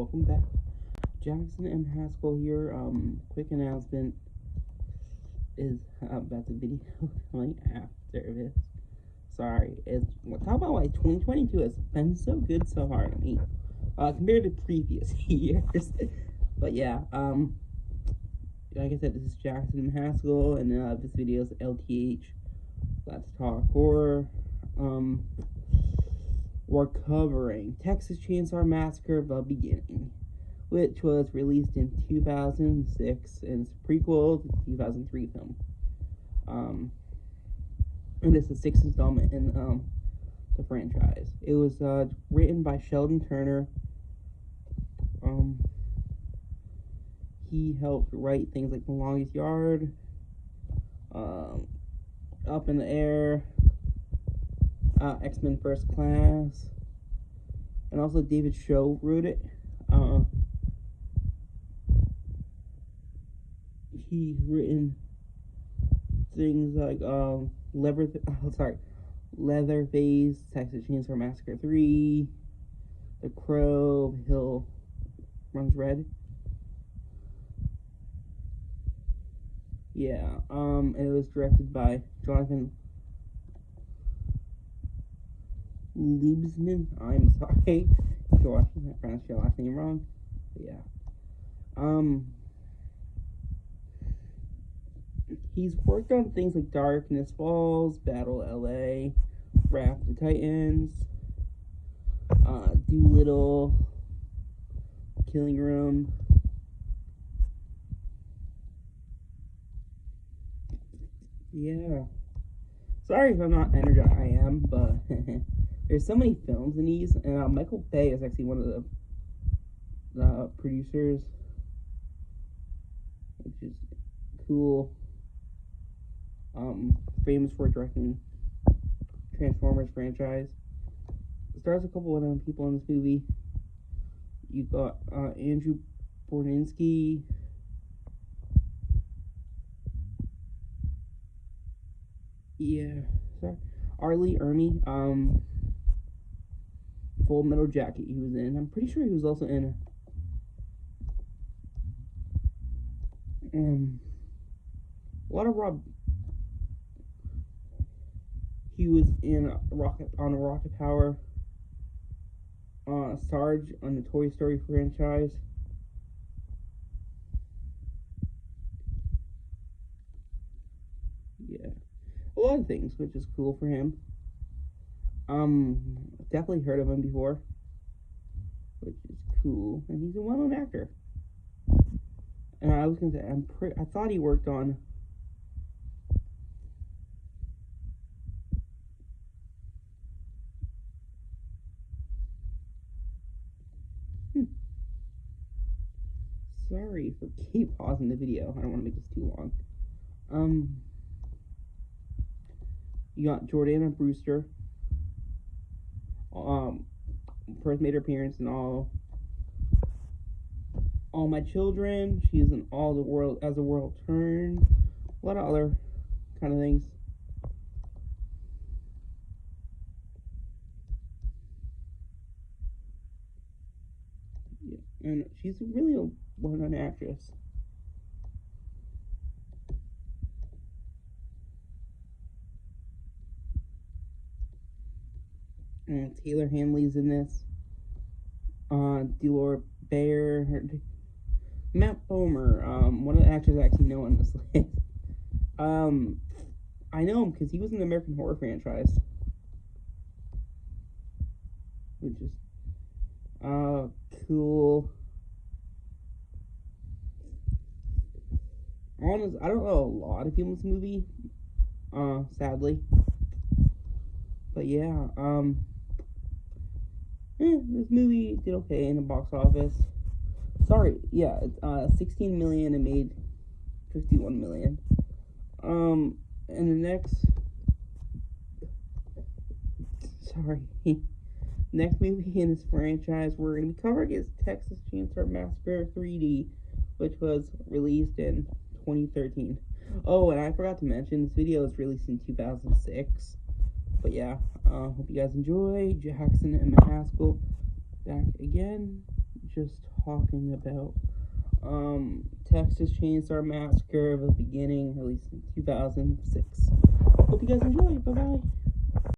welcome back. Jackson M. Haskell here. Quick announcement is about the video coming after this. Sorry, talk about why 2022 has been so good so far to me, compared to previous years. But yeah, like I said, this is Jackson M. Haskell, and this video is LTH. Let's talk horror. We're covering Texas Chainsaw Massacre: The Beginning, which was released in 2006 and it's a prequel to the 2003 film. And it's the sixth installment in the franchise. It was written by Sheldon Turner. He helped write things like The Longest Yard, Up in the Air, X-Men First Class, and also David Show wrote it. He's written things like Leatherface, Texas Chainsaw Massacre 3, The Crow, Hill Runs Red. Yeah, and it was directed by Jonathan Liebsman. I'm sorry if you're watching, I pronounced your last name wrong. But yeah. He's worked on things like Darkness Falls, Battle LA, Wrath of the Titans, Doolittle, Killing Room. Yeah. Sorry if I'm not energized. I am, but there's so many films in these, and Michael Bay is actually one of the producers, which is cool. Famous for directing Transformers franchise. It stars a couple of other people in this movie. You got Andrew Borninski, Arlie Ermy, Full Metal Jacket he was in. I'm pretty sure he was also in a lot of he was in Rocket Power, Sarge on the Toy Story franchise. Yeah, a lot of things, which is cool for him. Definitely heard of him before, which is cool, and he's a well-known actor. And I was gonna say, I thought he worked on Sorry for keep pausing the video. I don't want to make this too long. You got Jordana Brewster. First made her appearance in All My Children. She's in All the World As the World Turns. A lot of other kind of things. Yeah, and she's really a well-known actress. And Taylor Hanley's in this. Delora Baer, Matt Bomer, one of the actors I actually know on this list. I know him because he was in the American Horror franchise, which is cool. Honestly, I don't know a lot of people in this movie, sadly. But yeah, this movie did okay in the box office. Sorry, yeah, 16 million and made 51 million. And the next movie in this franchise we're going to be covering is Texas Chainsaw Massacre 3D, which was released in 2013. Oh, and I forgot to mention, this video was released in 2006. But yeah, hope you guys enjoy. Jackson M. Haskell back again. just talking about Texas Chainsaw Massacre of the beginning, released in 2006. Hope you guys enjoy. Bye bye.